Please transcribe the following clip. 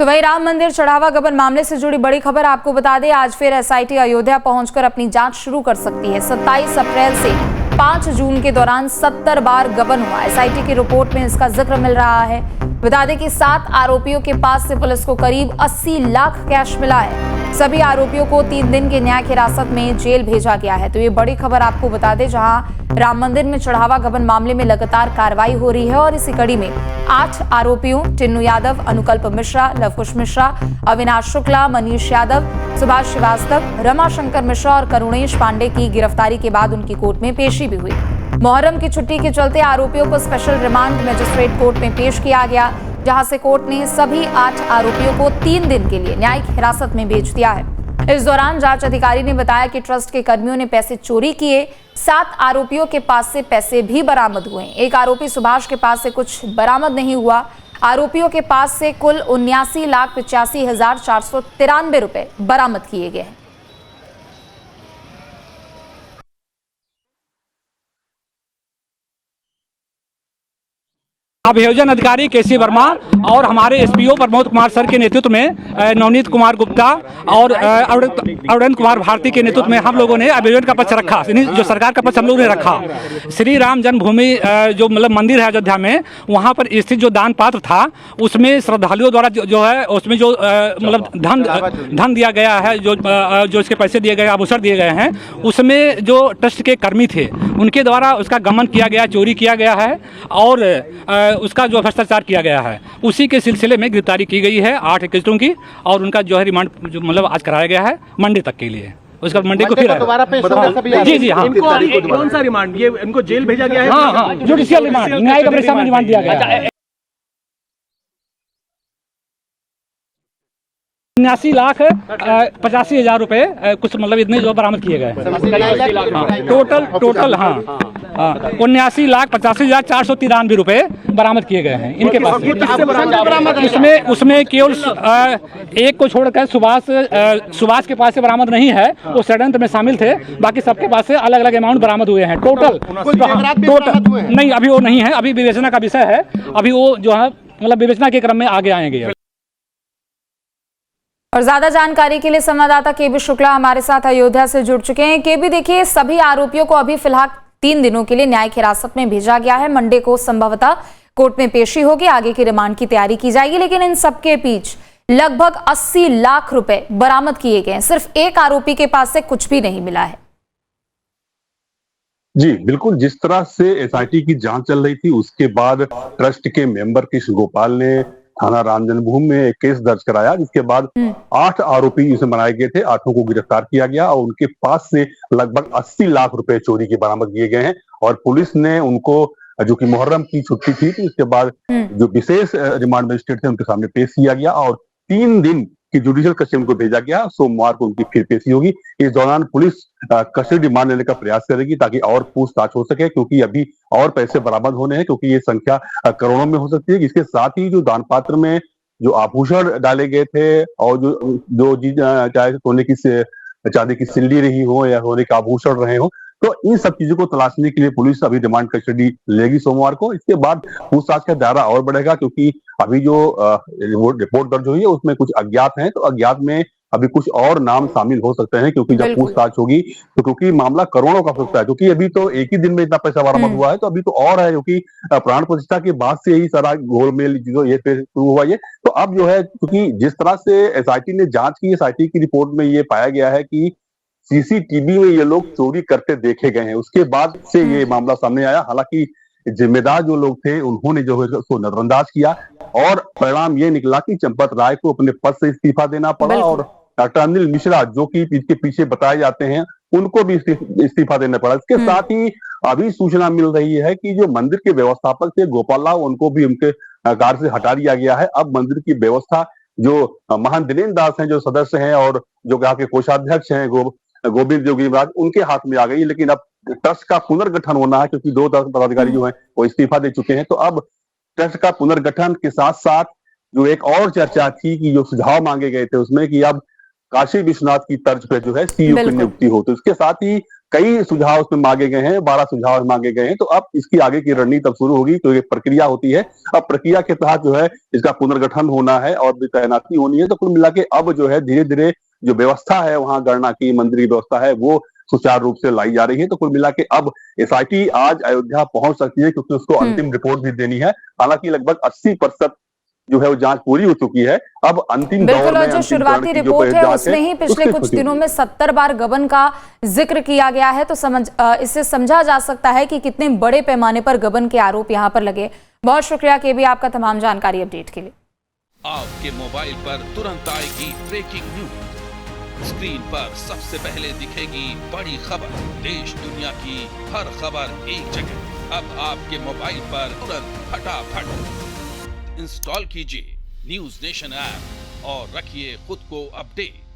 तो वही राम मंदिर चढ़ावा गबन मामले से जुड़ी बड़ी खबर आपको बता दें, आज फिर एसआईटी अयोध्या पहुंचकर अपनी जांच शुरू कर सकती है। 27 अप्रैल से 5 जून के दौरान 70 बार गबन हुआ। एसआईटी की रिपोर्ट में इसका जिक्र मिल रहा है। बता दें कि 7 आरोपियों के पास से पुलिस को करीब 80 लाख कैश मिला है। सभी आरोपियों को 3 दिन की न्यायिक हिरासत में जेल भेजा गया है। तो ये बड़ी खबर आपको बता दें, जहां राम मंदिर में चढ़ावा गबन मामले में लगातार कार्रवाई हो रही है और इसी कड़ी में 8 आरोपियों टिन्नू यादव, अनुकल्प मिश्रा, लवकुश मिश्रा, अविनाश शुक्ला, मनीष यादव, सुभाष श्रीवास्तव, रमाशंकर मिश्रा और करुणेश पांडे की गिरफ्तारी के बाद उनकी कोर्ट में पेशी भी हुई। मुहर्रम की छुट्टी के चलते आरोपियों को स्पेशल रिमांड मजिस्ट्रेट कोर्ट में पेश किया गया, जहां से कोर्ट ने सभी 8 आरोपियों को 3 दिन के लिए न्यायिक हिरासत में भेज दिया है। इस दौरान जांच अधिकारी ने बताया कि ट्रस्ट के कर्मियों ने पैसे चोरी किए। 7 आरोपियों के पास से पैसे भी बरामद हुए। एक आरोपी सुभाष के पास से कुछ बरामद नहीं हुआ। आरोपियों के पास से कुल 79,85,493 रुपए बरामद किए गए हैं। अभियोजन अधिकारी केसी वर्मा और हमारे एसपीओ प्रमोद कुमार सर के नेतृत्व में नवनीत कुमार गुप्ता और अरविंद कुमार भारती के नेतृत्व में हम लोगों ने अभियोजन का पक्ष रखा, जो सरकार का पक्ष हम लोगों ने रखा। श्री राम जन्मभूमि जो मतलब मंदिर है अयोध्या में, वहाँ पर स्थित जो दान पात्र था उसमें श्रद्धालुओं द्वारा जो है उसमें जो मतलब धन दिया गया है, जो इसके पैसे दिए गए, आभूषण दिए गए हैं, उसमें जो ट्रस्ट के कर्मी थे उनके द्वारा उसका गमन किया गया, चोरी किया गया है और उसका जो भ्रष्टाचार किया गया है। उसी के सिलसिले में गिरफ्तारी की गई है 8 एकत्रों की और उनका जो है रिमांड जो मतलब आज कराया गया है मंडे तक के लिए। उसका मंडे को फिर दोबारा पेश होगा। जी हाँ। कौन सा रिमांड, ये इनको जेल भेजा गया है? हाँ, जुडिशियल रिमांड, न्यायिक अभिरक्षा में रिमांड दिया गया है। 79,85,000 रुपए कुछ मतलब इतने जो बरामद किए गए हैं टोटल। हाँ, 79,85,493 रुपए बरामद किए गए हैं इनके पास। उसमें केवल एक को छोड़कर सुभाष के पास से बरामद नहीं है, वो षड्यंत्र में शामिल थे। बाकी सबके पास से अलग अलग अमाउंट बरामद हुए हैं। टोटल नहीं, अभी वो नहीं है, अभी विवेचना का विषय है। अभी वो जो है मतलब विवेचना के क्रम में आगे आएंगे। और ज्यादा जानकारी के लिए संवाददाता केबी शुक्ला हमारे साथ अयोध्या से जुड़ चुके हैं। केबी, देखिए सभी आरोपियों को अभी फिलहाल 3 दिनों के लिए न्यायिक हिरासत में भेजा गया है। मंडे को संभवतः कोर्ट में पेशी होगी, आगे की रिमांड की तैयारी की जाएगी। लेकिन इन सबके बीच लगभग 80 लाख रुपए बरामद किए गए हैं। सिर्फ एक आरोपी के पास से कुछ भी नहीं मिला है। जी बिल्कुल, जिस तरह से एसआईटी की जांच चल रही थी उसके बाद ट्रस्ट के मेंबर कृष्ण गोपाल ने थाना राम जन्मभूमि में एक केस दर्ज कराया, जिसके बाद 8 आरोपी इसमें बनाए गए थे। 8 को गिरफ्तार किया गया और उनके पास से लगभग 80 लाख रुपए चोरी के बरामद किए गए हैं। और पुलिस ने उनको, जो कि मुहर्रम की छुट्टी थी, तो इसके बाद जो विशेष रिमांड मजिस्ट्रेट थे उनके सामने पेश किया गया और 3 दिन की जुडिशियल कस्टडी को भेजा गया। सोमवार को उनकी फिर पेशी होगी। इस दौरान पुलिस कस्टडी रिमांड लेने का प्रयास करेगी ताकि और पूछताछ हो सके, क्योंकि अभी और पैसे बरामद होने हैं, क्योंकि ये संख्या करोड़ों में हो सकती है। इसके साथ ही जो दान पात्र में जो आभूषण डाले गए थे और जो चाहे सोने की चांदी की सिल्ली रही हो या सोने के आभूषण रहे हो, तो इन सब चीजों को तलाशने के लिए पुलिस अभी रिमांड कस्टडी लेगी सोमवार को। इसके बाद पूछताछ का दायरा और बढ़ेगा, क्योंकि अभी जो रिपोर्ट दर्ज हुई है उसमें कुछ अज्ञात हैं, तो अज्ञात में अभी कुछ और नाम शामिल हो सकते हैं, क्योंकि जब पूछताछ होगी तो क्योंकि मामला करोड़ों का हो सकता है, क्योंकि अभी तो एक ही दिन में इतना पैसा बरामद हुआ है, तो अभी तो और है, क्योंकि प्राण प्रतिष्ठा के बाद से यही सारा गोलमेल ये शुरू हुआ। ये तो अब जो है, क्योंकि जिस तरह से एसआईटी ने जांच की, एसआईटी की रिपोर्ट में ये पाया गया है कि सीसीटीवी में ये लोग चोरी करते देखे गए हैं, उसके बाद से ये मामला सामने आया। हालांकि जिम्मेदार जो लोग थे उन्होंने जो है उसको नजरअंदाज किया और परिणाम ये निकला कि चंपत राय को अपने पद से इस्तीफा देना पड़ा और डॉक्टर अनिल मिश्रा, जो कि इसके पीछे बताए जाते हैं, उनको भी इस्तीफा देना पड़ा। इसके साथ ही अभी सूचना मिल रही है कि जो मंदिर के व्यवस्थापक थे गोपाल राव, उनको भी उनके कार्य से हटा दिया गया है। अब मंदिर की व्यवस्था जो महंत दिनेन्द्र दास हैं, जो सदस्य हैं और जो यहाँ के कोषाध्यक्ष हैं गोविंद जोगी महाराज, उनके हाथ में आ गई। लेकिन अब ट्रस्ट का पुनर्गठन होना है, क्योंकि 2 पदाधिकारी जो हैं वो इस्तीफा दे चुके हैं। तो अब ट्रस्ट का पुनर्गठन के साथ साथ जो एक और चर्चा थी कि जो सुझाव मांगे गए थे उसमें कि अब काशी विश्वनाथ की तर्ज पे जो है सीईओ की नियुक्ति हो, तो इसके साथ ही कई सुझाव उसमें मांगे गए हैं, 12 सुझाव मांगे गए हैं। तो अब इसकी आगे की रणनीति अब शुरू होगी, तो ये प्रक्रिया होती है। अब प्रक्रिया के तहत जो है इसका पुनर्गठन होना है और भी तैनाती होनी है। तो कुल मिला के अब जो है धीरे धीरे जो व्यवस्था है वहां गणना की मंदिर की व्यवस्था है वो सुचारू रूप से लाई जा रही है। तो कुल मिला के अब एसआईटी आज अयोध्या पहुंच सकती है, क्योंकि उसको अंतिम रिपोर्ट भी देनी है। हालांकि लगभग 80% जो है वो जांच पूरी हो चुकी है। अब अंतिम दौर बिल्कुल, में और जो अंतिम शुरुआती चरण की जो रिपोर्ट है जांच उसमें ही पिछले उसकी कुछ स्थिति दिनों में 70 बार गबन का जिक्र किया गया है। तो इससे समझा जा सकता है कि कितने बड़े पैमाने पर गबन के आरोप यहां पर लगे। बहुत शुक्रिया केबी आपका तमाम जानकारी अपडेट के लिए। आपके मोबाइल पर तुरंत आएगी ब्रेकिंग न्यूज, स्क्रीन पर सबसे पहले दिखेगी बड़ी खबर, देश दुनिया की हर खबर एक जगह। अब आपके मोबाइल पर तुरंत फटाफट इंस्टॉल कीजिए न्यूज़ नेशन ऐप और रखिए खुद को अपडेट।